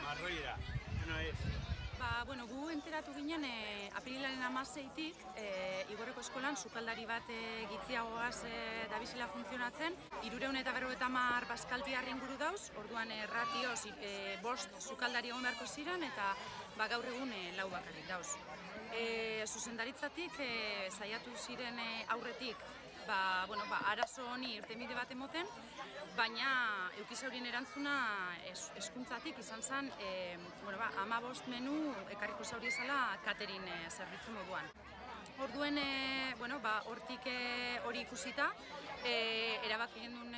Marroira. Bueno, gu enteratu ginen apirilaren 16-tik Igorreko eskolan sukaldari bat gitziagoaz dabizela funtzionatzen. 350 bazkaltiarri inguru dauz, orduan ratioz 5 sukaldari egon beharko ziren eta gaur egun 4 bakarrik dauz. Zuzendaritzatik saiatu ziren aurretik arazo honi irtenbide bat emoten, baina eukizaurien erantzuna hezkuntzatik izan zen 15 menu ekarriko zauriezala catering zerbitzu moduan. Orduen, hortik hori ikusita, erabaki gendun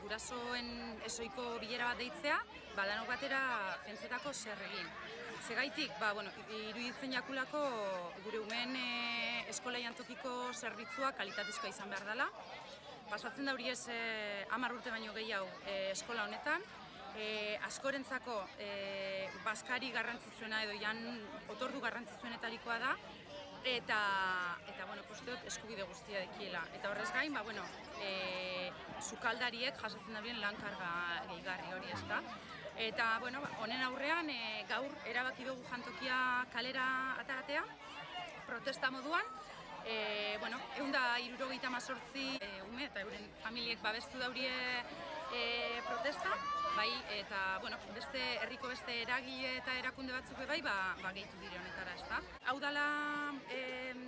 gurasoen ezoiko bilera bat deitzea, danok batera pentsetako zer egin. Segaitik, iruditzen jakulako gure umeen eskola jantokiko zerbitzua kalitatezkoa izan behar dela. Pasatzen da hori ez 10 urte baino gehiago eskola honetan. Askorentzako bazkari garrantzitsuena edo otordu garrantzitsuenetarikoa da. Eta posteok eskubide guztia dekiela. Eta horrez gain, sukaldariek jasotzen dabien lankarga gehigarri hori ez da. Eta honen aurrean gaur erabaki dugu jantokia kalera ataratea, protesta moduan. 178 ume eta euren familiek babestu daurie protesta, eta beste herriko beste eragile eta erakunde batzuk gehitu dire honetara, ezta. Hau dela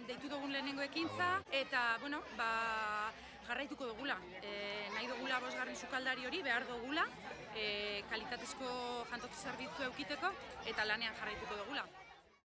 deitu dugun lehenengo ekintza eta jarraituko dugula. Nahi dugula 5. sukaldari hori behar dugula, kalitatezko jantoki zerbitzua eukiteko eta lanean jarraituko dugula.